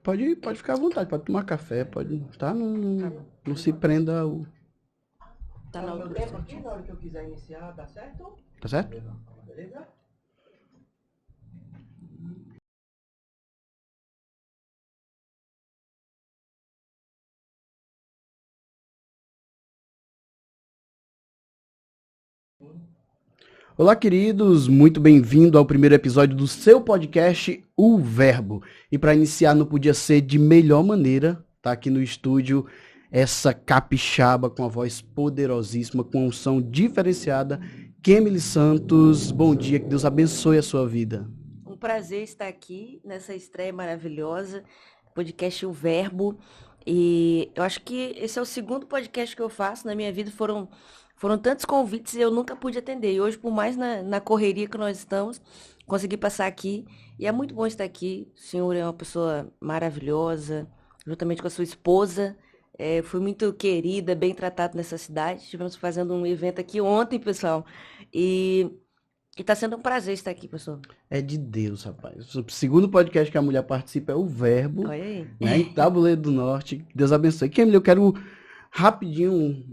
Pode ficar à vontade, pode tomar café, pode, tá? Não se prenda ao... Tá Tá na no meu altura tempo aqui, certinho? na hora que eu quiser iniciar, dá certo? Tá certo? Beleza? Olá, queridos, muito bem-vindo ao primeiro episódio do seu podcast, O Verbo. E para iniciar, não podia ser de melhor maneira, tá aqui no estúdio essa capixaba com a voz poderosíssima, com a unção diferenciada, Kemily Santos. Bom dia, que Deus abençoe a sua vida. Um prazer estar aqui nessa estreia maravilhosa, podcast O Verbo. E eu acho que esse é o segundo podcast que eu faço. Na minha vida foram tantos convites e eu nunca pude atender. E hoje, por mais na correria que nós estamos, consegui passar aqui. E é muito bom estar aqui. O senhor é uma pessoa maravilhosa, juntamente com a sua esposa. Fui muito querida, bem tratado nessa cidade. Estivemos fazendo um evento aqui ontem, pessoal. E está sendo um prazer estar aqui, pessoal. É de Deus, rapaz. O segundo podcast que a mulher participa é O Verbo, Olha aí. né, em Tabuleiro do Norte. Que Deus abençoe. Kemily, eu quero rapidinho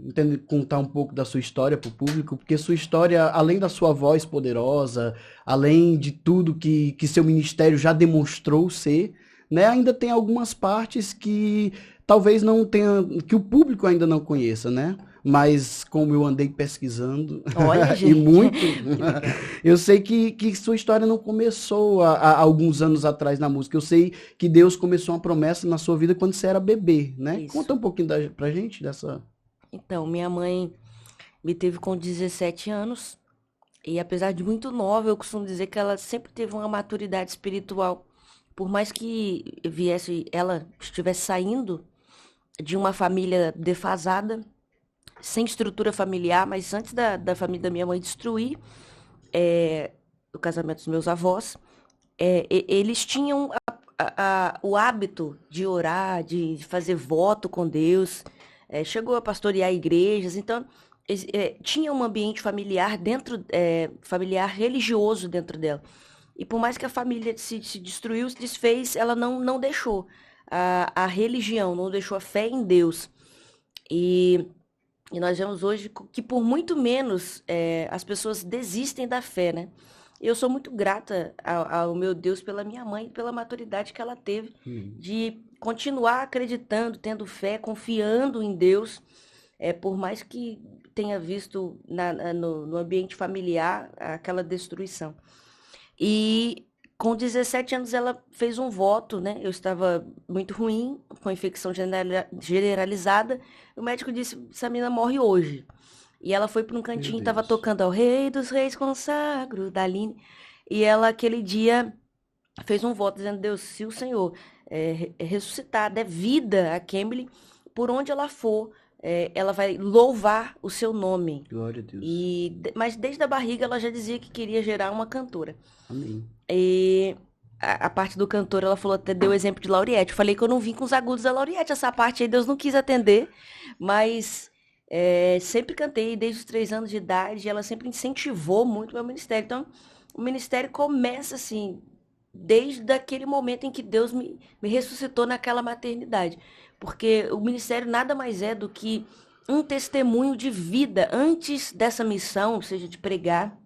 contar um pouco da sua história para o público, porque sua história, além da sua voz poderosa, além de tudo que seu ministério já demonstrou ser, né, ainda tem algumas partes que talvez não tenha, que o público ainda não conheça, né? Mas como eu andei pesquisando Olha, e gente. muito, Que legal. eu sei que sua história não começou há alguns anos atrás na música. Eu sei que Deus começou uma promessa na sua vida quando você era bebê, né? Isso. Conta um pouquinho pra gente dessa. Então, minha mãe me teve com 17 anos. E apesar de muito nova, eu costumo dizer que ela sempre teve uma maturidade espiritual. Por mais que ela estivesse saindo de uma família defasada, sem estrutura familiar, mas antes da família da minha mãe destruir o casamento dos meus avós, eles tinham o hábito de orar, de fazer voto com Deus, chegou a pastorear igrejas, então tinha um ambiente familiar familiar religioso dentro dela. E por mais que a família se destruiu, se desfez, ela não deixou a religião, não deixou a fé em Deus. E, e nós vemos hoje que por muito menos as pessoas desistem da fé, né? Eu sou muito grata ao meu Deus pela minha mãe, pela maturidade que ela teve de continuar acreditando, tendo fé, confiando em Deus, por mais que tenha visto no ambiente familiar aquela destruição. E com 17 anos ela fez um voto, né? Eu estava muito ruim, com infecção generalizada. O médico disse: essa menina morre hoje. E ela foi para um Meu cantinho e estava Deus. tocando ao Rei dos Reis consagro, da Aline. E ela, aquele dia, fez um voto dizendo: Deus, se o Senhor ressuscitar, der vida a Kemily, por onde ela for, ela vai louvar o seu nome. Glória a Deus. Mas desde a barriga ela já dizia que queria gerar uma cantora. Amém. E a parte do cantor, ela falou, até deu o exemplo de Lauriette. Eu falei que eu não vim com os agudos da Lauriette. Essa parte aí Deus não quis atender, mas sempre cantei desde os 3 anos de idade. Ela sempre incentivou muito o meu ministério. Então, o ministério começa assim, desde aquele momento em que Deus me ressuscitou naquela maternidade. Porque o ministério nada mais é do que um testemunho de vida antes dessa missão, seja de pregar,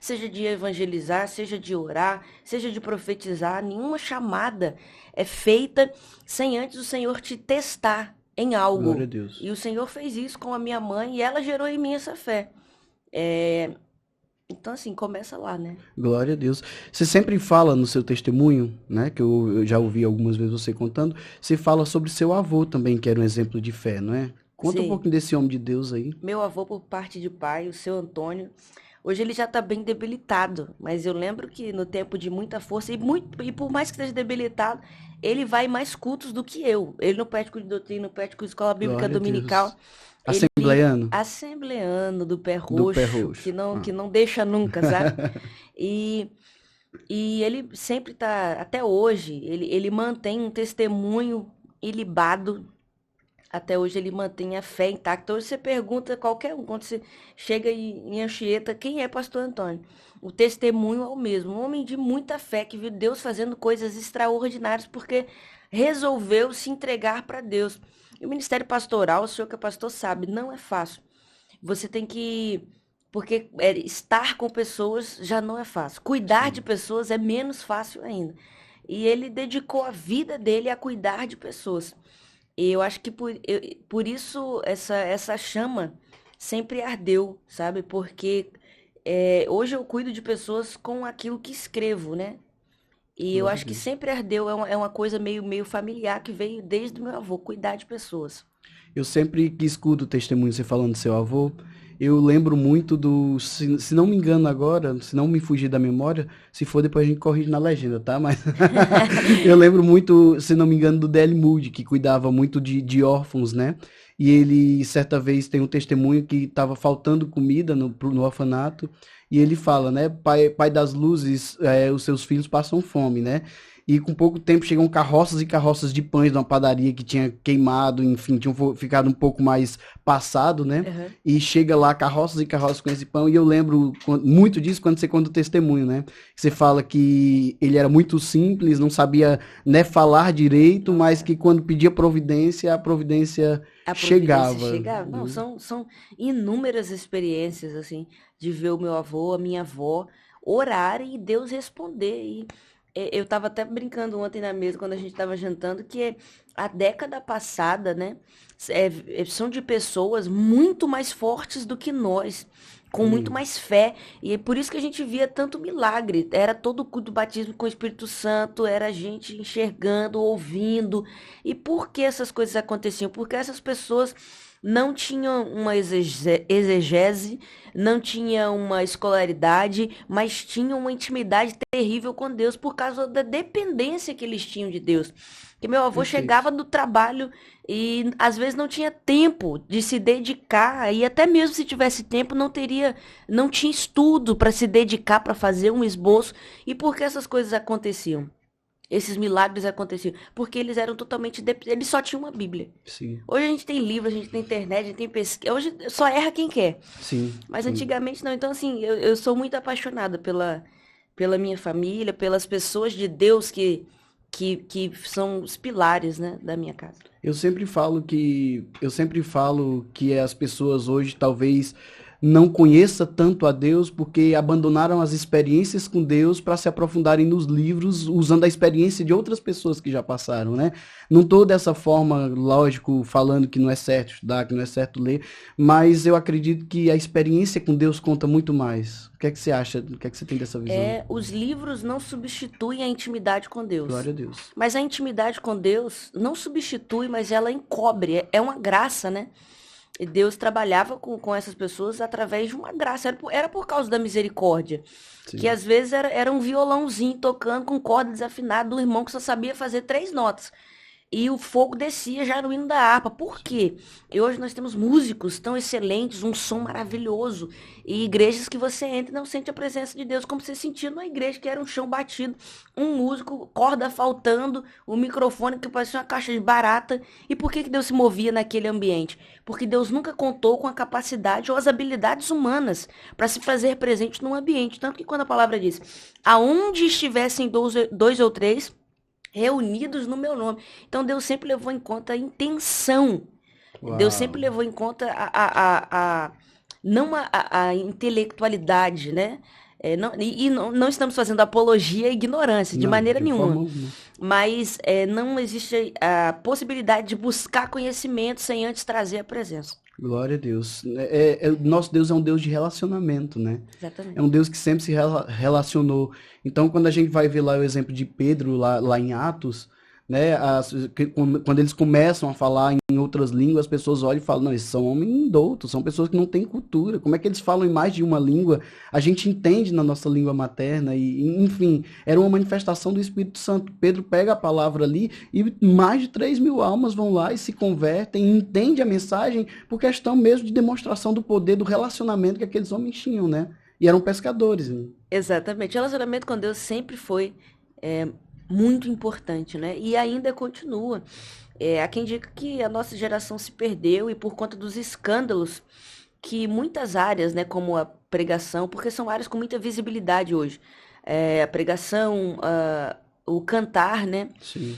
seja de evangelizar, seja de orar, seja de profetizar. Nenhuma chamada é feita sem antes o Senhor te testar em Glória a algo. Deus. E o Senhor fez isso com a minha mãe e ela gerou em mim essa fé. Então, assim, começa lá, né? Glória a Deus. Você sempre fala no seu testemunho, né? Que eu já ouvi algumas vezes você contando. Você fala sobre seu avô também, que era um exemplo de fé, não é? Conta um Sim. pouquinho desse homem de Deus aí. Meu avô, por parte de pai, o seu Antônio, hoje ele já está bem debilitado, mas eu lembro que no tempo de muita força, e por mais que esteja debilitado, ele vai em mais cultos do que eu. Ele no Pético de Doutrina, no Pético de Escola Bíblica Glória a Dominical, Deus. ele Assembleiano assembleano do pé do pé roxo, que roxo. não, Ah. que não deixa nunca, sabe? E, e ele sempre tá, até hoje, ele mantém um testemunho ilibado. Até hoje ele mantém a fé intacta. Hoje você pergunta a qualquer um, quando você chega em Anchieta, quem é Pastor Antônio? O testemunho é o mesmo. Um homem de muita fé, que viu Deus fazendo coisas extraordinárias, porque resolveu se entregar para Deus. E o ministério pastoral, o senhor que é pastor sabe, não é fácil. Você tem que. Porque estar com pessoas já não é fácil. Cuidar de Sim. pessoas é menos fácil ainda. E ele dedicou a vida dele a cuidar de pessoas. E eu acho que por isso essa chama sempre ardeu, sabe? Porque hoje eu cuido de pessoas com aquilo que escrevo, né? E eu Glória a acho que Deus. sempre ardeu, é uma coisa meio familiar que veio desde o meu avô, cuidar de pessoas. Eu sempre que escuto o testemunho você falando do seu avô, eu lembro muito se não me engano agora, se não me fugir da memória, se for depois a gente corrige na legenda, tá? Mas eu lembro muito, se não me engano, do D.L. Moody, que cuidava muito de órfãos, né? E ele, certa vez, tem um testemunho que estava faltando comida no orfanato, e ele fala, né? Pai das luzes, os seus filhos passam fome, né? E com pouco tempo chegam carroças e carroças de pães de uma padaria que tinha queimado, enfim, tinham ficado um pouco mais passado, né? Aham. E chega lá carroças e carroças com esse pão. E eu lembro muito disso quando você conta o testemunho, né? Você fala que ele era muito simples, não sabia, né, falar direito, mas que quando pedia providência, a providência A providência chegava. chegava. Não, são inúmeras experiências, assim, de ver o meu avô, a minha avó orarem e Deus responder. E eu estava até brincando ontem na mesa, quando a gente estava jantando, que a década passada, né, são de pessoas muito mais fortes do que nós, com muito Sim, mais fé. E é por isso que a gente via tanto milagre. Era todo o culto do batismo com o Espírito Santo, era a gente enxergando, ouvindo. E por que essas coisas aconteciam? Porque essas pessoas não tinham uma exegese, não tinham uma escolaridade, mas tinham uma intimidade terrível com Deus por causa da dependência que eles tinham de Deus. Que meu avô perfeito. chegava do trabalho e às vezes não tinha tempo de se dedicar, e até mesmo se tivesse tempo, não tinha estudo para se dedicar para fazer um esboço. E por que essas coisas aconteciam? Esses milagres aconteciam porque eles eram totalmente eles só tinham uma Bíblia. Sim, Hoje a gente tem livro, a gente tem internet, a gente tem pesquisa. Hoje só erra quem quer. sim, Mas sim. antigamente não. Então, assim, eu sou muito apaixonada pela minha família, pelas pessoas de Deus que são os pilares, né, da minha casa. Eu sempre falo que as pessoas hoje talvez não conheçam tanto a Deus porque abandonaram as experiências com Deus para se aprofundarem nos livros usando a experiência de outras pessoas que já passaram, né? Não tô dessa forma, lógico, falando que não é certo estudar, que não é certo ler, mas eu acredito que a experiência com Deus conta muito mais. O que é que você acha? O que é que você tem dessa visão? Os livros não substituem a intimidade com Deus. Glória a Deus. Mas a intimidade com Deus não substitui, mas ela encobre. É uma graça, né? E Deus trabalhava com essas pessoas através de uma graça. Era por causa da misericórdia. Que Sim. às vezes era um violãozinho tocando com corda desafinada do irmão que só sabia fazer 3 notas. E o fogo descia já no hino da harpa. Por quê? E hoje nós temos músicos tão excelentes, um som maravilhoso. E igrejas que você entra e não sente a presença de Deus, como você sentia numa igreja que era um chão batido, um músico, corda faltando, o microfone que parecia uma caixa de barata. E por que Deus se movia naquele ambiente? Porque Deus nunca contou com a capacidade ou as habilidades humanas para se fazer presente num ambiente. Tanto que quando a palavra diz, aonde estivessem dois ou três reunidos no meu nome. Então Deus sempre levou em conta a intenção. Deus sempre Uau. levou em conta não a intelectualidade, né? Não estamos fazendo apologia à ignorância, de Não, maneira de forma nenhuma. alguma. Mas não existe a possibilidade de buscar conhecimento sem antes trazer a presença. Glória a Deus. Nosso Deus é um Deus de relacionamento, né? É um Exatamente. Deus que sempre se relacionou. Então, quando a gente vai ver lá o exemplo de Pedro, lá em Atos, né? Quando eles começam a falar em outras línguas, as pessoas olham e falam, não, esses são homens doutos, são pessoas que não têm cultura. Como é que eles falam em mais de uma língua? A gente entende na nossa língua materna enfim, era uma manifestação do Espírito Santo. Pedro pega a palavra ali e mais de 3.000 almas vão lá e se convertem, e entendem a mensagem por questão mesmo de demonstração do poder, do relacionamento que aqueles homens tinham, né? E eram pescadores, né? Exatamente. Relacionamento com Deus sempre foi é, muito importante, né? E ainda continua. Há quem diga que a nossa geração se perdeu e por conta dos escândalos que muitas áreas, né, como a pregação, porque são áreas com muita visibilidade hoje. A pregação, o cantar, né? Sim.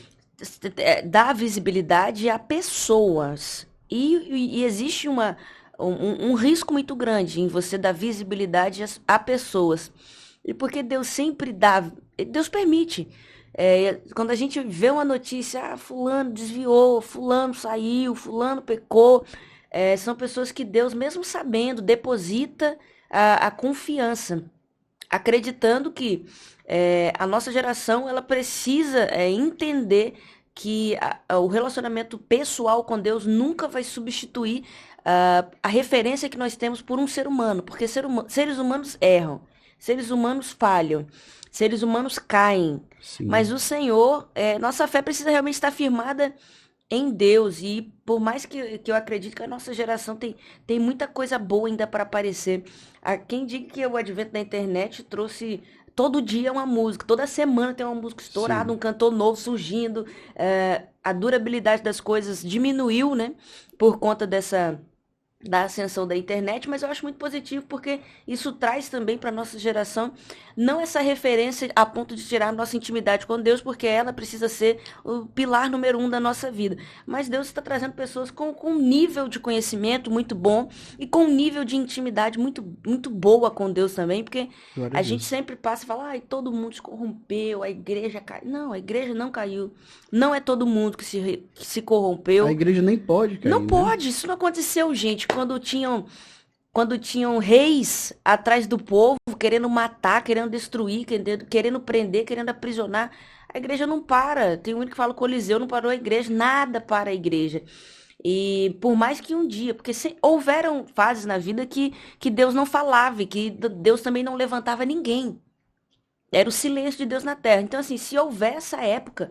dá visibilidade a pessoas. E existe um risco muito grande em você dar visibilidade a pessoas. E porque Deus sempre dá, Deus permite. Quando a gente vê uma notícia, fulano desviou, fulano saiu, fulano pecou, são pessoas que Deus, mesmo sabendo, deposita a confiança, acreditando que a nossa geração ela precisa entender que o relacionamento pessoal com Deus nunca vai substituir a referência que nós temos por um ser humano, porque seres humanos erram, seres humanos falham, seres humanos caem, mas Sim. o Senhor, nossa fé precisa realmente estar firmada em Deus, e por mais que eu acredite que a nossa geração tem muita coisa boa ainda para aparecer. Quem diga que o advento da internet trouxe todo dia uma música, toda semana tem uma música estourada, Sim. um cantor novo surgindo, a durabilidade das coisas diminuiu, né, por conta da ascensão da internet, mas eu acho muito positivo porque isso traz também para nossa geração não essa referência a ponto de tirar nossa intimidade com Deus, porque ela precisa ser o pilar número um da nossa vida. Mas Deus está trazendo pessoas com um nível de conhecimento muito bom e com um nível de intimidade muito boa com Deus também, porque Glória a a gente Deus. sempre passa e fala, ai, todo mundo se corrompeu, a igreja caiu. Não, a igreja não caiu. Não é todo mundo que se A corrompeu. igreja nem pode Não cair, né? pode, isso não aconteceu, gente. Quando tinham reis atrás do povo, querendo matar, querendo destruir, querendo prender, querendo aprisionar, a igreja não para. Tem um que fala, o Coliseu não parou a igreja, nada para a igreja. E por mais que um dia, porque houveram fases na vida que Deus não falava e que Deus também não levantava ninguém. Era o silêncio de Deus na terra. Então, assim, se houver essa época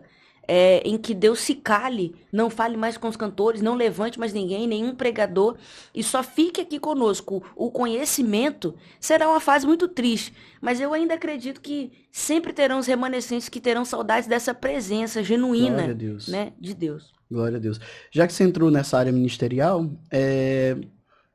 em que Deus se cale, não fale mais com os cantores, não levante mais ninguém, nenhum pregador, e só fique aqui conosco o conhecimento, será uma fase muito triste. Mas eu ainda acredito que sempre terão os remanescentes que terão saudades dessa presença Glória a genuína, Deus. né, de Deus. Glória a Deus. Já que você entrou nessa área ministerial,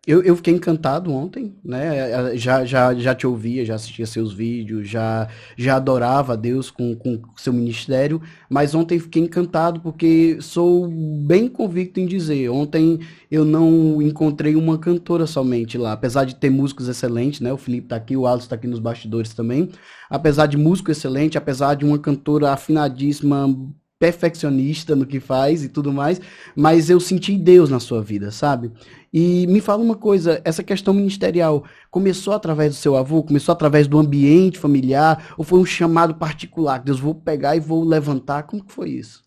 eu fiquei encantado ontem, né? Já te ouvia, já assistia seus vídeos, já adorava a Deus com seu ministério, mas ontem fiquei encantado porque sou bem convicto em dizer, ontem eu não encontrei uma cantora somente lá, apesar de ter músicos excelentes, né? O Felipe tá aqui, o Alisson tá aqui nos bastidores também, apesar de músico excelente, apesar de uma cantora afinadíssima, perfeccionista no que faz e tudo mais, mas eu senti Deus na sua vida, sabe? E me fala uma coisa, essa questão ministerial começou através do seu avô, começou através do ambiente familiar, ou foi um chamado particular? Deus, vou pegar e vou levantar, como que foi isso?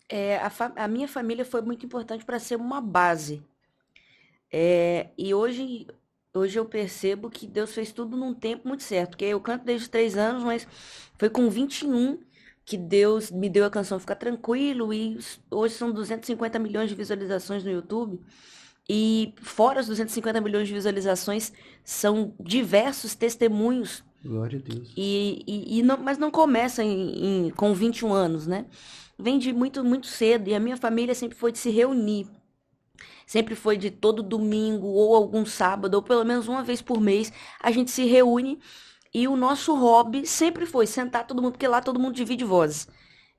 A minha família foi muito importante para ser uma base. E hoje eu percebo que Deus fez tudo num tempo muito certo. Porque eu canto desde os 3 anos, mas foi com 21 que Deus me deu a canção Fica Tranquilo. E hoje são 250 milhões de visualizações no YouTube. E fora os 250 milhões de visualizações, são diversos testemunhos. Glória a Deus. Mas não começa com 21 anos, né? Vem de muito, muito cedo. E a minha família sempre foi de se reunir. Sempre foi de todo domingo, ou algum sábado, ou pelo menos uma vez por mês, a gente se reúne. E o nosso hobby sempre foi sentar todo mundo, porque lá todo mundo divide vozes.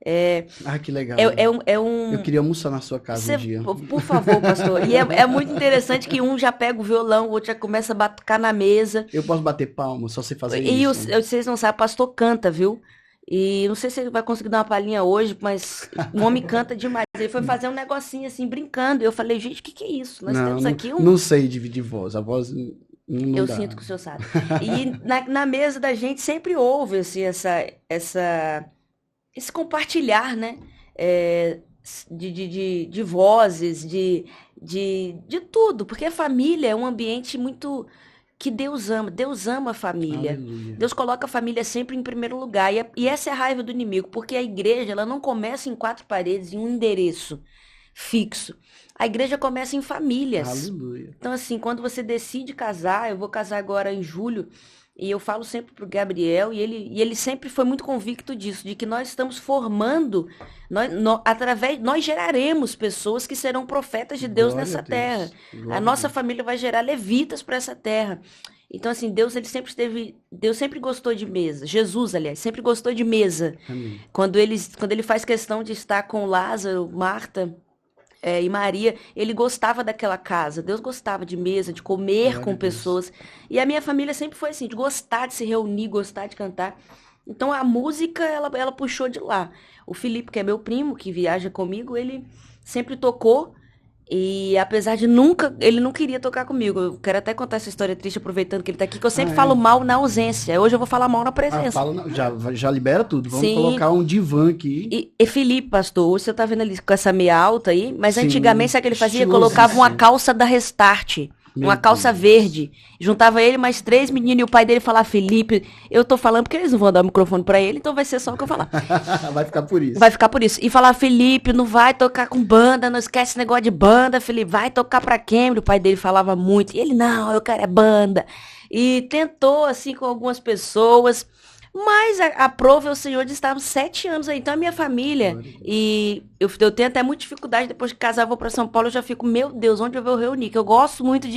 É, Ah, que legal. é Eu um. queria almoçar na sua casa um dia. Por favor, pastor. E é muito interessante que um já pega o violão, o outro já começa a batucar na mesa. Eu posso bater palma, só sei fazer E isso. vocês não sabem, o pastor canta, viu? E não sei se ele vai conseguir dar uma palhinha hoje, mas o homem canta demais. Ele foi fazer um negocinho assim, brincando. E eu falei, gente, o que é isso? Nós Não, temos aqui não sei dividir voz, a voz não Eu dá. sinto que o senhor sabe. E na mesa da gente sempre houve assim, esse compartilhar, né? De vozes, de tudo. Porque a família é um ambiente muito que Deus ama. Deus ama a família. Aleluia. Deus coloca a família sempre em primeiro lugar. E essa é a raiva do inimigo, porque a igreja ela não começa em 4 paredes, em um endereço fixo. A igreja começa em famílias. Aleluia. Então, assim, quando você decide casar, eu vou casar agora em julho, E eu falo sempre pro Gabriel, e ele sempre foi muito convicto disso, de que nós estamos formando, nós geraremos pessoas que serão profetas de Deus Glória a nessa Deus. terra. Glória A a nossa Deus. família vai gerar levitas para essa terra. Então, assim, Deus sempre gostou de mesa. Jesus, aliás, sempre gostou de mesa. Amém. Quando ele faz questão de estar com Lázaro, Marta, e Maria, ele gostava daquela casa. Deus gostava de mesa, de comer Glória com a Deus. pessoas. E a minha família sempre foi assim, de gostar de se reunir, gostar de cantar. Então a música, ela puxou de lá. O Felipe, que é meu primo, que viaja comigo, ele sempre tocou. E apesar de nunca, ele não queria tocar comigo. Eu quero até contar essa história triste, aproveitando que ele tá aqui, que eu sempre Ah, falo é? mal na ausência. Hoje eu vou falar mal na Ah, presença. fala, não, já libera tudo. Vamos Sim. colocar um divã aqui. E Felipe, pastor, hoje você tá vendo ali com essa meia alta aí, mas Sim, antigamente, sabe o que ele fazia? Colocava uma estilosíssimo. calça da Restart, Meu uma calça Deus. verde. Juntava ele mais 3 meninos e o pai dele falava, Felipe, eu tô falando porque eles não vão dar o microfone pra ele, então vai ser só o que eu falar. Vai ficar por isso. Vai ficar por isso. E falar, Felipe, não vai tocar com banda, não esquece esse negócio de banda, Felipe, vai tocar pra Cambridge. O pai dele falava muito. E ele, não, eu quero é banda. E tentou, assim, com algumas pessoas. Mas a prova é o Senhor de estarmos 7 anos aí. Então, a minha família, Glória a Deus. e eu tenho até muita dificuldade, depois de casar, eu vou pra São Paulo, eu já fico, meu Deus, onde eu vou reunir? Que eu gosto muito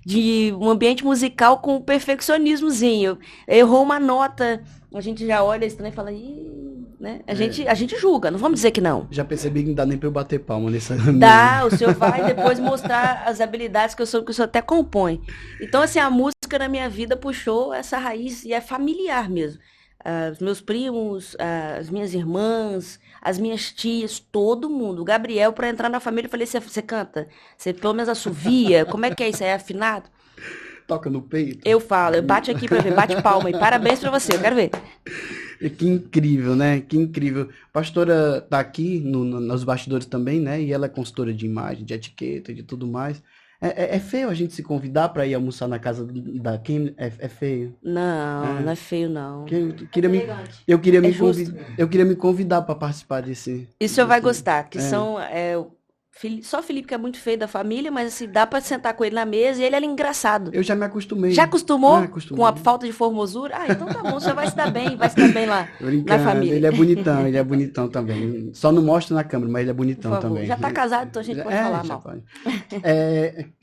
de um ambiente musical com perfeccionismozinho. Errou uma nota, a gente já olha estranho e fala, ih, né? A gente julga, não vamos dizer que não. Já percebi que não dá nem pra eu bater palma nessa. Dá, o senhor vai depois mostrar as habilidades que eu sou, que o senhor até compõe. Então, assim, a música na minha vida puxou essa raiz e é familiar mesmo. Os meus primos, as minhas irmãs, as minhas tias, todo mundo. O Gabriel, para entrar na família, eu falei, você canta? Você pelo menos assovia? Como é que é isso? É afinado? Toca no peito. Eu falo, bate aqui pra ver, bate palma e parabéns pra você, eu quero ver. E que incrível, né? Que incrível. A pastora tá aqui nos bastidores também, né? E ela é consultora de imagem, de etiqueta, e de tudo mais. É feio a gente se convidar para ir almoçar na casa da Kim? É feio. Não, não é feio, não. Eu queria É justo. eu queria me convidar para participar desse. E o senhor vai desse- gostar, que são. Só o Felipe que é muito feio da família, mas assim, dá pra sentar com ele na mesa e ele era engraçado. Eu já me acostumei. Já acostumou Acostumei. com a falta de formosura? Ah, então tá bom, você vai se dar bem, vai se dar bem lá na Brincando, família. ele é bonitão também. Só não mostra na câmera, mas ele é Por bonitão favor. também. Já tá casado, então a gente pode falar já mal. pode.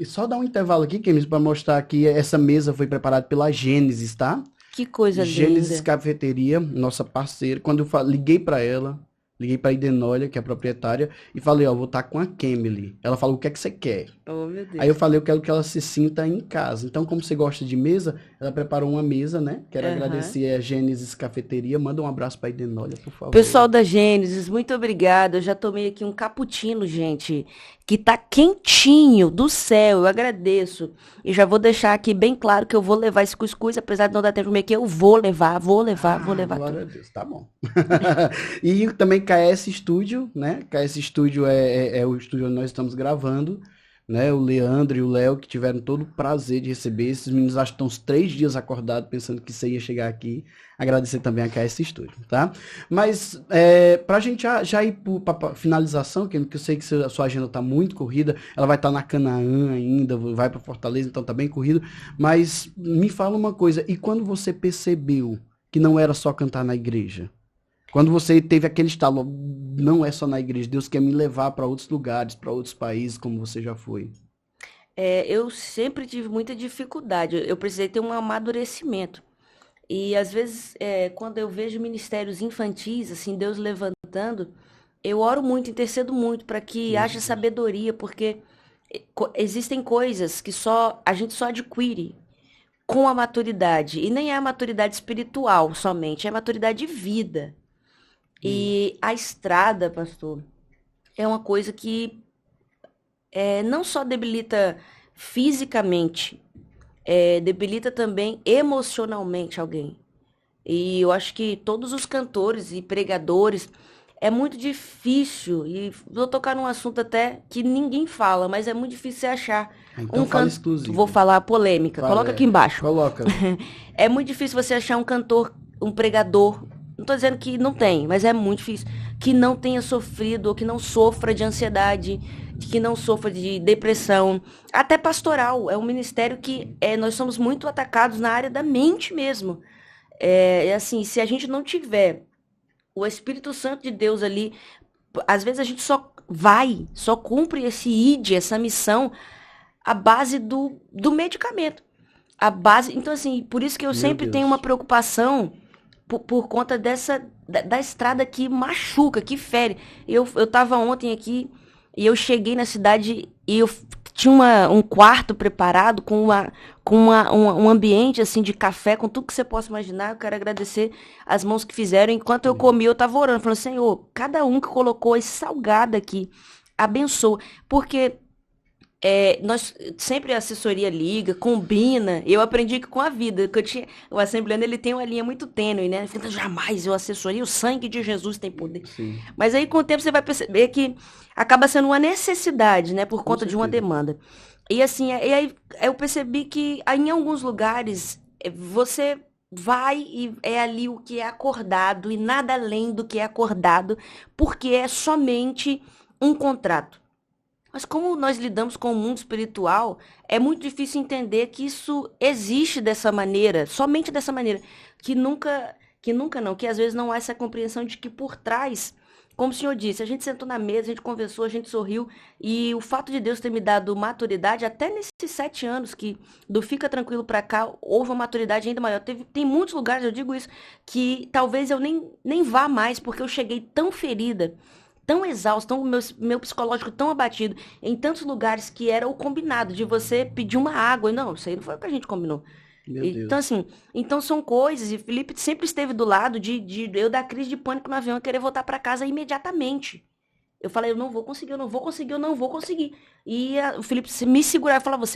Só dar um intervalo aqui, Kemis, para mostrar que essa mesa foi preparada pela Gênesis, tá? Que coisa Gênesis linda. Cafeteria, nossa parceira. Quando eu liguei para ela, liguei para a Idenólia, que é a proprietária, e falei, ó, vou estar com a Kemily. Ela falou, o que é que você quer? Oh, meu Deus. Aí eu falei, eu quero que ela se sinta em casa. Então, como você gosta de mesa, ela preparou uma mesa, né? Quero Aham. agradecer a Gênesis Cafeteria. Manda um abraço para a Idenólia, por favor. Pessoal da Gênesis, muito obrigada. Eu já tomei aqui um cappuccino, gente, que tá quentinho do céu. Eu agradeço. E já vou deixar aqui bem claro que eu vou levar esse cuscuz, apesar de não dar tempo de comer aqui, eu vou levar Glória tudo. a Deus, tá bom. E também KS Studio, né? KS Studio é o estúdio onde nós estamos gravando, né? O Leandro e o Léo que tiveram todo o prazer de receber. Esses meninos acho que estão uns 3 dias acordados pensando que você ia chegar aqui. Agradecer também a KS Studio, tá? Mas pra gente já ir pra finalização, que eu sei que a sua agenda tá muito corrida, ela vai estar na Canaã ainda, vai pra Fortaleza, então tá bem corrido. Mas me fala uma coisa, e quando você percebeu que não era só cantar na igreja? Quando você teve aquele estalo, não é só na igreja, Deus quer me levar para outros lugares, para outros países, como você já foi. Eu sempre tive muita dificuldade. Eu precisei ter um amadurecimento. E às vezes, quando eu vejo ministérios infantis, assim, Deus levantando, eu oro muito, intercedo muito para que haja sabedoria, porque existem coisas que a gente só adquire com a maturidade. E nem é a maturidade espiritual somente, é a maturidade de vida. E a estrada, pastor, é uma coisa que não só debilita fisicamente, debilita também emocionalmente alguém. E eu acho que todos os cantores e pregadores é muito difícil, e vou tocar num assunto até que ninguém fala, mas é muito difícil você achar Então fala exclusivo. Vou falar polêmica, coloca aqui embaixo. Coloca. É muito difícil você achar um cantor, um pregador, não tô dizendo que não tem, mas é muito difícil, que não tenha sofrido ou que não sofra de ansiedade, que não sofra de depressão, até pastoral. É um ministério que nós somos muito atacados na área da mente mesmo. Assim, se a gente não tiver o Espírito Santo de Deus ali, às vezes a gente só cumpre esse ID, essa missão, à base do medicamento. A base, então assim, por isso que eu Meu sempre Deus. tenho uma preocupação por conta da estrada que machuca, que fere. Eu tava ontem aqui e eu cheguei na cidade e eu tinha um quarto preparado com um ambiente assim de café, com tudo que você possa imaginar. Eu quero agradecer as mãos que fizeram. Enquanto eu comi, eu tava orando, falando, Senhor, cada um que colocou esse salgado aqui, abençoa. Porque nós sempre a assessoria liga, combina. Eu aprendi que com a vida, que o assembleano ele tem uma linha muito tênue, né? Fica, jamais eu assessoria, o sangue de Jesus tem poder. Sim. Mas aí com o tempo você vai perceber que acaba sendo uma necessidade, né, por conta de uma certeza. demanda. E assim, e aí eu percebi que em alguns lugares você vai e é ali o que é acordado e nada além do que é acordado, porque é somente um contrato. Mas como nós lidamos com o mundo espiritual, é muito difícil entender que isso existe dessa maneira, somente dessa maneira, que nunca não, que às vezes não há essa compreensão de que por trás, como o senhor disse, a gente sentou na mesa, a gente conversou, a gente sorriu, e o fato de Deus ter me dado maturidade, até nesses 7 anos que do Fica Tranquilo pra cá, houve uma maturidade ainda maior. Tem muitos lugares, eu digo isso, que talvez eu nem vá mais, porque eu cheguei tão ferida, tão exausto, meu psicológico tão abatido, em tantos lugares que era o combinado de você pedir uma água. E não, isso aí não foi o que a gente combinou. Meu Então, Deus. assim, então são coisas, e Felipe sempre esteve do lado de eu dar crise de pânico no avião e querer voltar para casa imediatamente. Eu falei, eu não vou conseguir, eu não vou conseguir, eu não vou conseguir. E o Felipe me segurava e falava,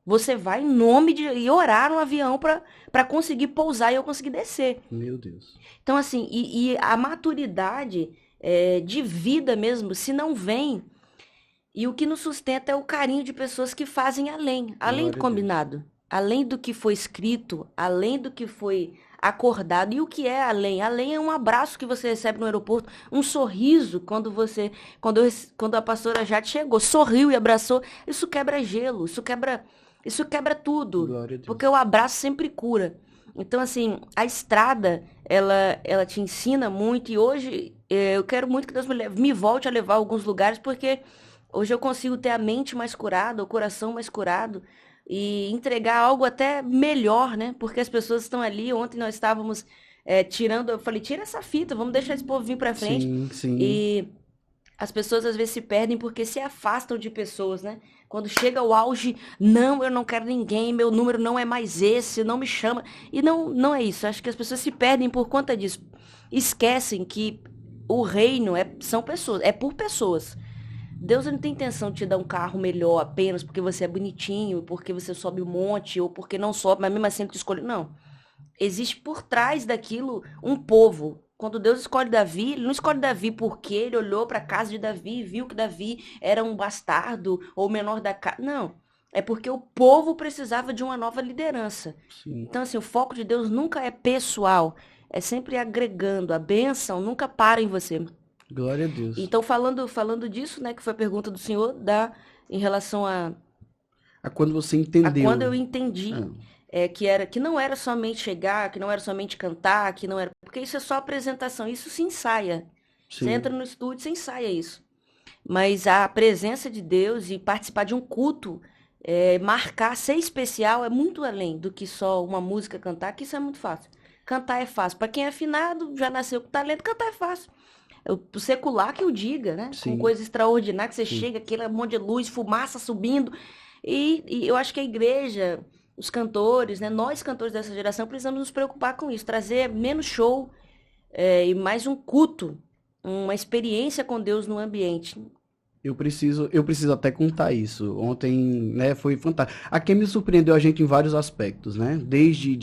você vai em nome de... E orar no avião para conseguir pousar e eu conseguir descer. Meu Deus. Então, assim, e a maturidade de vida mesmo, se não vem, e o que nos sustenta é o carinho de pessoas que fazem além do Glória a Deus. combinado, além do que foi escrito, além do que foi acordado. E o que é além? Além é um abraço que você recebe no aeroporto, um sorriso quando a pastora Jade chegou, sorriu e abraçou. Isso quebra gelo, isso quebra tudo, Glória a porque Deus. o abraço sempre cura. Então, assim, a estrada, ela te ensina muito, e hoje eu quero muito que Deus me volte a levar a alguns lugares, porque hoje eu consigo ter a mente mais curada, o coração mais curado, e entregar algo até melhor, né? Porque as pessoas estão ali. Ontem nós estávamos tirando, eu falei, tira essa fita, vamos deixar esse povo vir pra frente. Sim, sim. E as pessoas às vezes se perdem porque se afastam de pessoas, né? Quando chega o auge, não, eu não quero ninguém, meu número não é mais esse, não me chama. E não é isso. Acho que as pessoas se perdem por conta disso. Esquecem que o reino são pessoas, é por pessoas. Deus não tem intenção de te dar um carro melhor apenas porque você é bonitinho, porque você sobe um monte, ou porque não sobe, mas mesmo assim ele te escolhe. Não. Existe por trás daquilo um povo. Quando Deus escolhe Davi, ele não escolhe Davi porque ele olhou para a casa de Davi e viu que Davi era um bastardo ou menor da casa. Não. É porque o povo precisava de uma nova liderança. Sim. Então, assim, o foco de Deus nunca é pessoal. É sempre agregando. A bênção nunca para em você. Glória a Deus. Então, falando disso, né, que foi a pergunta do senhor, em relação A quando você a quando eu entendeu. entendi Ah, que não era somente chegar, que não era somente cantar, que não era. Porque isso é só apresentação, isso se ensaia. Você entra sim. no estúdio, você ensaia isso. Mas a presença de Deus e participar de um culto, marcar, ser especial, é muito além do que só uma música cantar, que isso é muito fácil. Cantar é fácil. Para quem é afinado, já nasceu com talento, cantar é fácil. O secular que o diga, né? Com Sim. coisa extraordinária, que você Sim. chega, aquele monte de luz, fumaça subindo. E eu acho que a igreja, os cantores, né? Nós cantores dessa geração, precisamos nos preocupar com isso. Trazer menos show e mais um culto. Uma experiência com Deus no ambiente. Eu preciso até contar isso. Ontem, né, foi fantástico. A quem me surpreendeu a gente em vários aspectos, né? Desde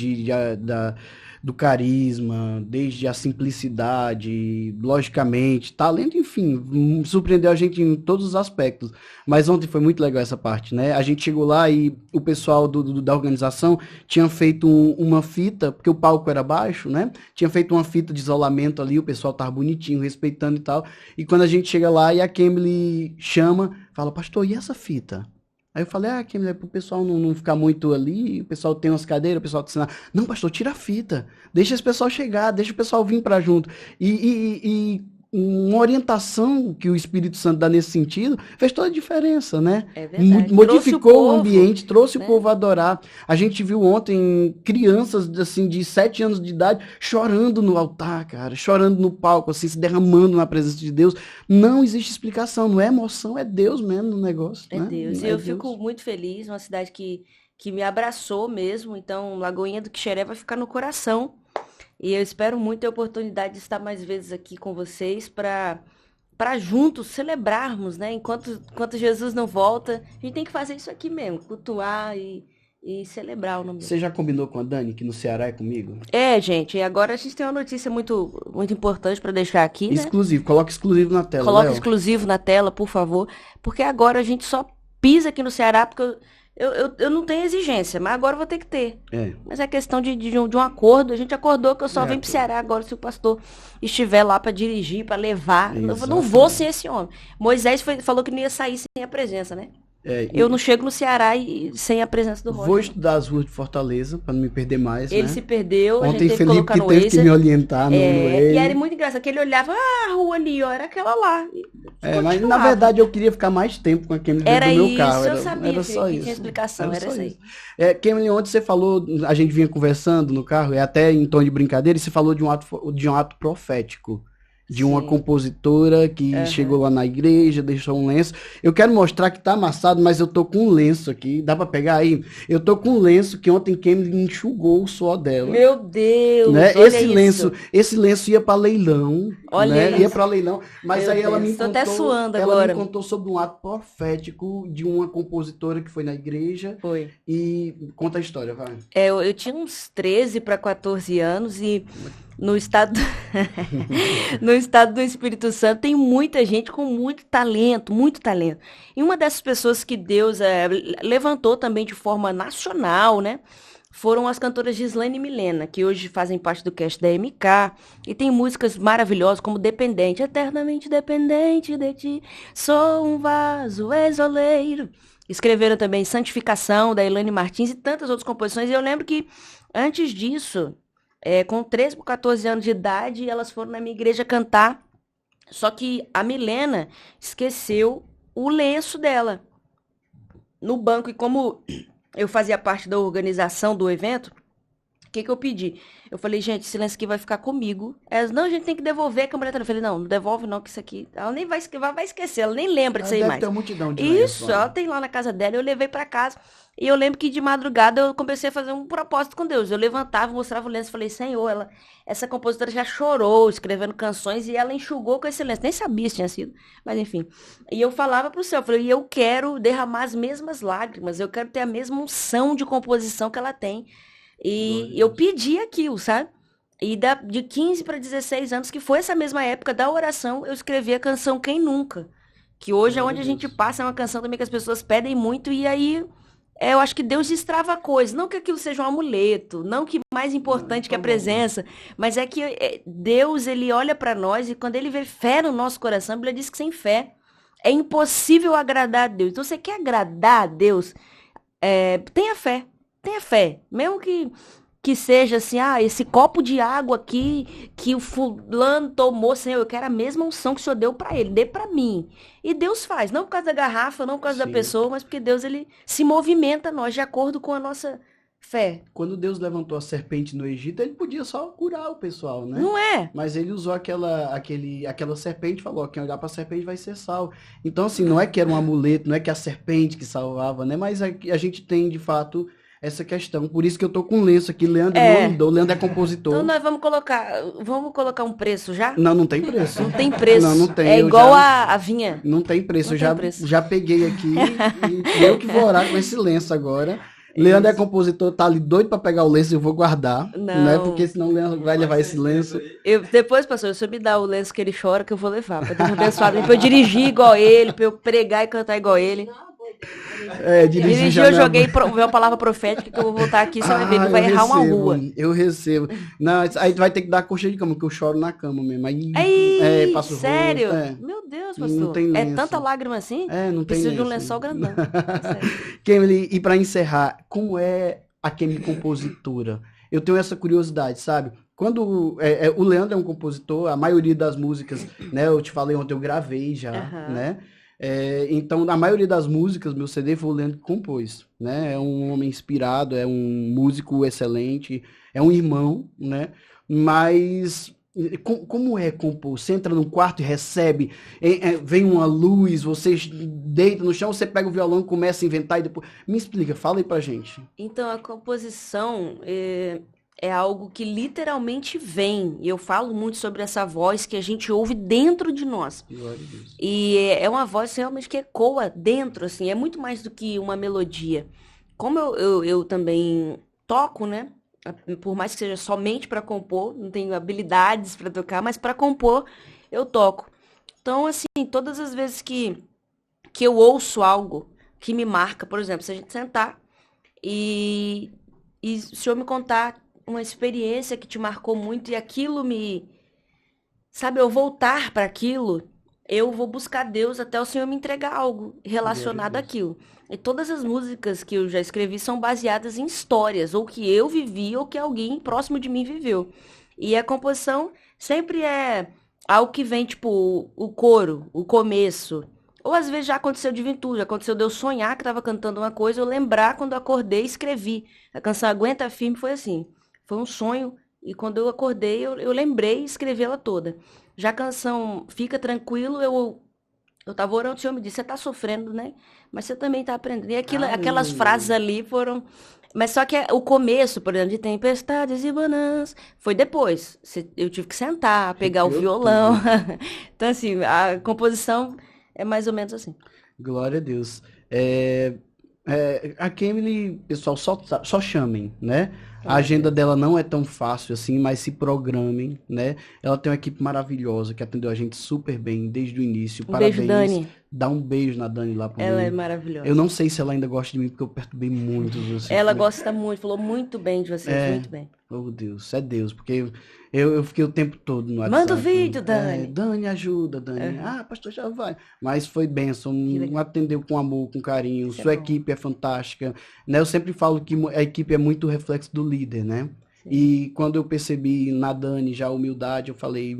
do carisma, desde a simplicidade, logicamente, talento, enfim, surpreendeu a gente em todos os aspectos. Mas ontem foi muito legal essa parte, né? A gente chegou lá e o pessoal da organização tinha feito uma fita, porque o palco era baixo, né? Tinha feito uma fita de isolamento ali, o pessoal tava bonitinho, respeitando e tal. E quando a gente chega lá e a Kemily chama, fala, pastor, e essa fita? Aí eu falei, Kemily, é pro pessoal não ficar muito ali, o pessoal tem umas cadeiras, o pessoal tá ensinando. Não, pastor, tira a fita, deixa esse pessoal chegar, deixa o pessoal vir pra junto. E uma orientação que o Espírito Santo dá nesse sentido fez toda a diferença, né? É verdade. Modificou o ambiente, trouxe né? o povo a adorar. A gente viu ontem crianças assim, de 7 anos de idade chorando no altar, cara, chorando no palco, assim, se derramando na presença de Deus. Não existe explicação, não é emoção, é Deus mesmo no negócio. É né? Deus. E eu fico muito feliz, uma cidade que me abraçou mesmo. Então, Lagoinha do Quixeré vai ficar no coração. E eu espero muito ter a oportunidade de estar mais vezes aqui com vocês para juntos celebrarmos, né? Enquanto Jesus não volta, a gente tem que fazer isso aqui mesmo, cultuar e celebrar o nome dele. Você já combinou com a Dani que no Ceará é comigo? É, gente, e agora a gente tem uma notícia muito, muito importante para deixar aqui, né? Exclusivo, coloca exclusivo na tela, Coloca Léo. exclusivo na tela, por favor, porque agora a gente só pisa aqui no Ceará, porque eu não tenho exigência, mas agora eu vou ter que ter. Mas é questão de um acordo. A gente acordou que eu só venho pro Ceará agora se o pastor estiver lá para dirigir, para levar. Eu não vou sem esse homem. Moisés falou que não ia sair sem a presença, né? Eu não chego no Ceará sem a presença do Roger. Vou estudar as ruas de Fortaleza, para não me perder mais, Ele se perdeu, a gente Ontem teve que Felipe colocar no teve que Waze. me orientar no Waze. E era muito engraçado, que ele olhava, a rua ali, ó, era aquela lá. Mas na verdade eu queria ficar mais tempo com a Kemily dentro do meu carro. Eu sabia era só que isso. tinha explicação, era isso aí. Kemily, ontem você falou, a gente vinha conversando no carro, até em tom de brincadeira, e você falou de um ato profético. De uma compositora que chegou lá na igreja, deixou um lenço. Eu quero mostrar que tá amassado, mas eu tô com um lenço aqui. Dá pra pegar aí? Eu tô com um lenço que ontem Kemily enxugou o suor dela. Meu Deus! Né? Olha Esse lenço ia para leilão. Olha né? isso. Ia para leilão. Mas Meu aí ela Deus, me tô contou. até suando ela agora. me contou sobre um ato profético de uma compositora que foi na igreja. Foi. E conta a história, vai. Eu tinha uns 13 para 14 anos e no estado no estado do Espírito Santo tem muita gente com muito talento, muito talento. E uma dessas pessoas que Deus levantou também de forma nacional, né? Foram as cantoras Gislaine e Milena, que hoje fazem parte do cast da MK, e tem músicas maravilhosas como Dependente, Eternamente Dependente de Ti, Sou um Vaso Esoleiro. Escreveram também Santificação, da Elaine Martins e tantas outras composições. E eu lembro que antes disso, com 13 por 14 anos de idade, elas foram na minha igreja cantar, só que a Milena esqueceu o lenço dela no banco, e como eu fazia parte da organização do evento, o que eu pedi? Eu falei, gente, esse lenço aqui vai ficar comigo. Elas, não, a gente tem que devolver a mulher. Eu falei, não devolve não, que isso aqui... Ela nem vai esquecer, ela nem lembra disso aí mais. Deve ter uma multidão de Isso, lenço, ela tem lá na casa dela, eu levei pra casa. E eu lembro que de madrugada eu comecei a fazer um propósito com Deus. Eu levantava, mostrava o lenço, falei, Senhor, essa compositora já chorou escrevendo canções e ela enxugou com esse lenço. Nem sabia se tinha sido, mas enfim. E eu falava pro céu, eu falei, eu quero derramar as mesmas lágrimas, eu quero ter a mesma unção de composição que ela tem. E eu pedi aquilo, sabe? E de 15 para 16 anos, que foi essa mesma época da oração, eu escrevi a canção Quem Nunca. Que hoje é onde a gente passa, é uma canção também que as pessoas pedem muito, e aí eu acho que Deus destrava a coisa. Não que aquilo seja um amuleto, não que mais importante que a presença, mas é que Deus, ele olha para nós e quando ele vê fé no nosso coração, a Bíblia diz que sem fé é impossível agradar a Deus. Então, você quer agradar a Deus, tenha fé. Tenha fé, mesmo que seja assim, esse copo de água aqui que o fulano tomou, Senhor, eu quero a mesma unção que o Senhor deu para ele, dê para mim. E Deus faz, não por causa da garrafa, não por causa da pessoa, mas porque Deus, ele se movimenta a nós de acordo com a nossa fé. Quando Deus levantou a serpente no Egito, ele podia só curar o pessoal, né? Não é? Mas ele usou aquela serpente e falou, quem olhar para a serpente vai ser salvo. Então, assim, não é que era um amuleto, não é que a serpente que salvava, né? Mas a gente tem, de fato, essa questão. Por isso que eu tô com um lenço aqui, Leandro mandou, Leandro é compositor. Então nós vamos colocar um preço já? Não tem preço. Não tem preço. Não tem. É igual a vinha. Não tem preço. Não Eu tem preço. já peguei aqui e eu que vou orar com esse lenço agora. Leandro é Isso. compositor, tá ali doido pra pegar o lenço, eu vou guardar, né? Não. Porque senão o Leandro vai levar esse lenço. Depois, pastor, se eu me dar o lenço que ele chora, que eu vou levar. Pra Deus abençoar, pra eu dirigir igual ele, pra eu pregar e cantar igual ele. Dirigir Dirigir, já eu não é joguei uma palavra profética que eu vou voltar aqui, você vai ver, não vai errar uma rua. Eu recebo. Não, aí tu vai ter que dar coxa de cama, porque eu choro na cama mesmo. Aí, Passo o sério? rosto. Meu Deus, Não pastor. tem É lenço. tanta lágrima assim? Não tem Preciso de um lenço. lençol grandão. É sério. Kemily, e pra encerrar, como é a Kemily compositora? Eu tenho essa curiosidade, sabe? Quando o Leandro é um compositor, a maioria das músicas, né? Eu te falei ontem, eu gravei já, Aham. né? Então, a maioria das músicas, meu CD foi o Leandro que compôs, né? É um homem inspirado, é um músico excelente, é um irmão, né? Mas como é compor? Você entra num quarto e recebe, vem uma luz, você deita no chão, você pega o violão e começa a inventar e depois... Me explica, fala aí pra gente. Então, a composição é algo que literalmente vem. E eu falo muito sobre essa voz que a gente ouve dentro de nós. Glória a Deus. E é uma voz realmente que ecoa dentro, assim. É muito mais do que uma melodia. Como eu também toco, né? Por mais que seja somente para compor, não tenho habilidades para tocar, mas para compor eu toco. Então, assim, todas as vezes que eu ouço algo que me marca, por exemplo, se a gente sentar e o senhor me contar uma experiência que te marcou muito e aquilo sabe, eu voltar para aquilo, eu vou buscar Deus até o Senhor me entregar algo relacionado Glória a Deus. àquilo. E todas as músicas que eu já escrevi são baseadas em histórias, ou que eu vivi, ou que alguém próximo de mim viveu. E a composição sempre é algo que vem, tipo, o coro, o começo. Ou às vezes já aconteceu de vir tudo, já aconteceu de eu sonhar que estava cantando uma coisa, eu lembrar quando eu acordei e escrevi. A canção Aguenta Firme foi assim. Foi um sonho, e quando eu acordei, eu lembrei e escrevi ela toda. Já a canção Fica Tranquilo, eu tava orando, o Senhor me disse, você tá sofrendo, né? Mas você também tá aprendendo. E aquelas frases ali foram... Mas só que o começo, por exemplo, de Tempestades e Bonanças, foi depois. Eu tive que sentar, pegar o Arrepiou violão. tudo. Então, assim, a composição é mais ou menos assim. Glória a Deus. A Kemily, pessoal, só chamem, né? A agenda dela não é tão fácil assim, mas se programem, né? Ela tem uma equipe maravilhosa que atendeu a gente super bem desde o início. Um beijo, Parabéns. Dani. Dá um beijo na Dani lá por Ela é mim. maravilhosa. Eu não sei se ela ainda gosta de mim, porque eu perturbei muito você. Ela gosta muito, falou muito bem de vocês, muito bem. Oh, Deus, é Deus, porque eu fiquei o tempo todo no WhatsApp. Manda o vídeo, Dani. Dani, ajuda, Dani. Pastor, já vai. Mas foi bênção, legal. atendeu com amor, com carinho. Isso é Sua bom. equipe é fantástica, né? Eu sempre falo que a equipe é muito reflexo do líder, né? E quando eu percebi na Dani já a humildade, eu falei,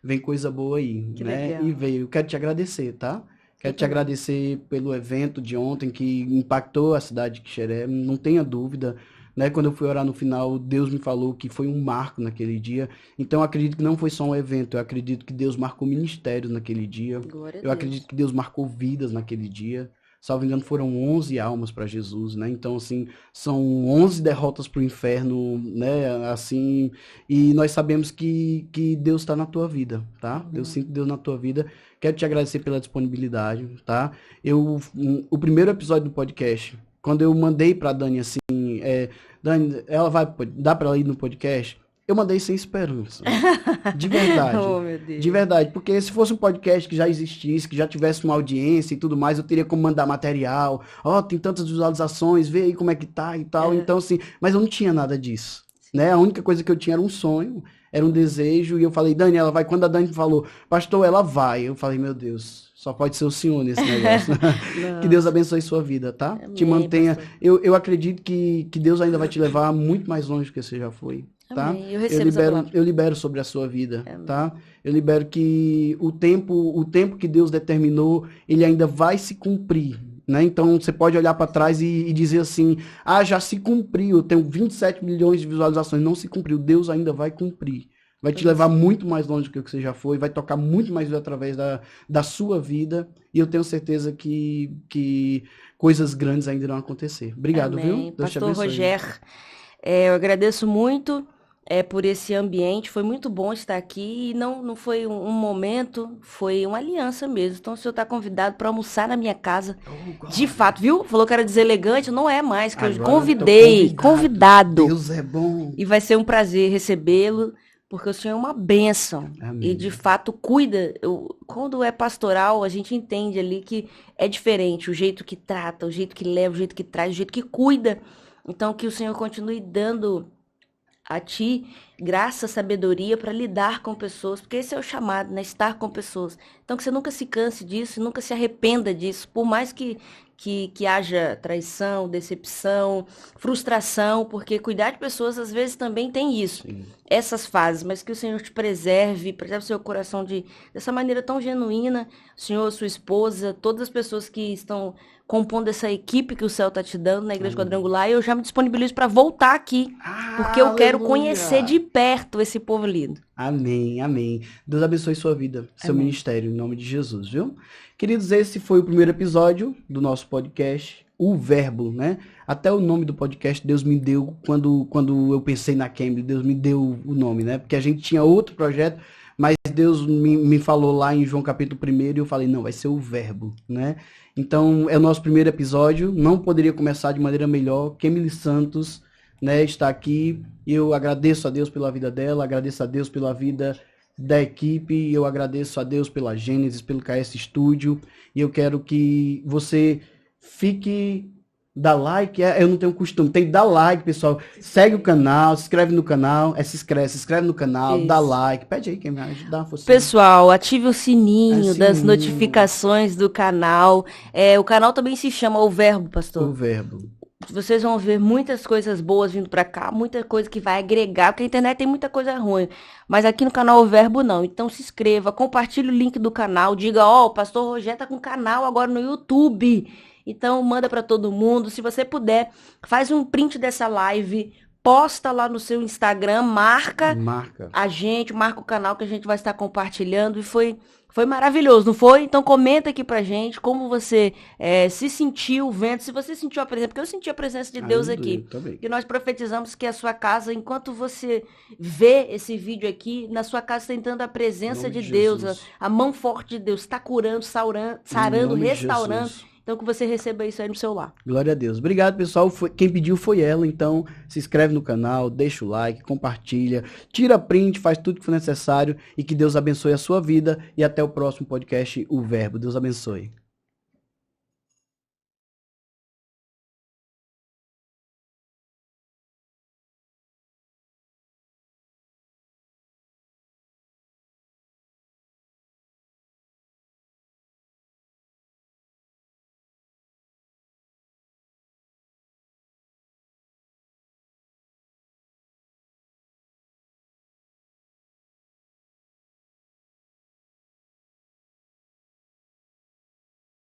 vem coisa boa aí, Que né? legal. E veio. Eu quero te agradecer, tá? Quero te agradecer pelo evento de ontem que impactou a cidade de Quixeré, não tenha dúvida, né? Quando eu fui orar no final, Deus me falou que foi um marco naquele dia. Então eu acredito que não foi só um evento, eu acredito que Deus marcou ministérios naquele dia. Glória a Eu Deus. acredito que Deus marcou vidas naquele dia. Salvo engano, foram 11 almas para Jesus, né? Então, assim, são 11 derrotas para o inferno, né? Assim, e nós sabemos que Deus está na tua vida, tá? Eu sinto Deus na tua vida. Quero te agradecer pela disponibilidade, tá? O primeiro episódio do podcast, quando eu mandei para Dani assim, Dani, dá para ela ir no podcast? Eu mandei sem esperança. De verdade. Oh, meu Deus. De verdade, porque se fosse um podcast que já existisse, que já tivesse uma audiência e tudo mais, eu teria como mandar material. Tem tantas visualizações, vê aí como é que tá e tal. Então, assim, mas eu não tinha nada disso, né? A única coisa que eu tinha era um sonho, era um desejo, e eu falei, Dani, ela vai. Quando a Dani falou, pastor, ela vai. Eu falei, meu Deus, só pode ser o senhor nesse negócio. Que Deus abençoe sua vida, tá? Amém, Te mantenha. pastor. Eu acredito que Deus ainda vai te levar muito mais longe do que você já foi. Tá? Amém. Eu recebo essa palavra. Eu libero sobre a sua vida, tá? Eu libero que o tempo que Deus determinou, ele ainda vai se cumprir, né? Então você pode olhar para trás e dizer assim: já se cumpriu, eu tenho 27 milhões de visualizações, não se cumpriu, Deus ainda vai cumprir. Vai te levar muito mais longe do que você já foi, vai tocar muito mais através da sua vida, e eu tenho certeza que coisas grandes ainda irão acontecer. Obrigado, Amém. viu? Deus te Pastor abençoe. Roger, eu agradeço muito. por esse ambiente. Foi muito bom estar aqui e não foi um momento, foi uma aliança mesmo. Então o senhor está convidado para almoçar na minha casa. De fato, viu? Falou que era deselegante, não é mais, que eu Agora convidei, tô convidado. Deus é bom. E vai ser um prazer recebê-lo, porque o senhor é uma bênção. Amém. E de fato cuida. Quando é pastoral, a gente entende ali que é diferente o jeito que trata, o jeito que leva, o jeito que traz, o jeito que cuida. Então que o senhor continue dando a ti graça, sabedoria para lidar com pessoas, porque esse é o chamado, né? Estar com pessoas. Então que você nunca se canse disso, nunca se arrependa disso, por mais que haja traição, decepção, frustração, porque cuidar de pessoas às vezes também tem isso, Sim. essas fases, mas que o Senhor te preserve seu coração dessa maneira tão genuína, o Senhor, sua esposa, todas as pessoas que estão compondo essa equipe que o céu está te dando na Igreja Quadrangular, e eu já me disponibilizo para voltar aqui, porque eu quero conhecer de perto esse povo lindo. Amém, amém. Deus abençoe sua vida, seu Amém. ministério, em nome de Jesus, viu? Queridos, esse foi o primeiro episódio do nosso podcast, O Verbo, né? Até o nome do podcast Deus me deu, quando eu pensei na Cambridge, Deus me deu o nome, né? Porque a gente tinha outro projeto, mas Deus me falou lá em João capítulo 1 e eu falei, não, vai ser o Verbo, né? Então, é o nosso primeiro episódio, não poderia começar de maneira melhor. Kemily Santos, né, está aqui. Eu agradeço a Deus pela vida dela, agradeço a Deus pela vida da equipe, eu agradeço a Deus pela Gênesis, pelo KS Studio, e eu quero que você fique, dá like, eu não tenho costume, tem que dar like, pessoal, segue o canal, se inscreve no canal, se inscreve no canal, Isso. dá like, pede aí quem vai ajudar você. Pessoal, ative o sininho das Sininho. notificações do canal. O canal também se chama O Verbo, pastor. O Verbo. Vocês vão ver muitas coisas boas vindo pra cá, muita coisa que vai agregar, porque a internet tem muita coisa ruim, mas aqui no canal O Verbo não. Então se inscreva, compartilhe o link do canal, diga, o pastor Rogério tá com canal agora no YouTube. Então manda pra todo mundo, se você puder, faz um print dessa live, posta lá no seu Instagram, marca a gente, marca o canal que a gente vai estar compartilhando, e foi maravilhoso, não foi? Então comenta aqui pra gente como você se sentiu vendo, se você sentiu a presença, porque eu senti a presença de Deus aqui. E nós profetizamos que a sua casa, enquanto você vê esse vídeo aqui, na sua casa está entrando a presença de Deus, a mão forte de Deus, está curando, sarando, restaurando. Então que você receba isso aí no seu lar. Glória a Deus. Obrigado, pessoal. Quem pediu foi ela, então se inscreve no canal, deixa o like, compartilha, tira print, faz tudo que for necessário e que Deus abençoe a sua vida e até o próximo podcast, O Verbo. Deus abençoe.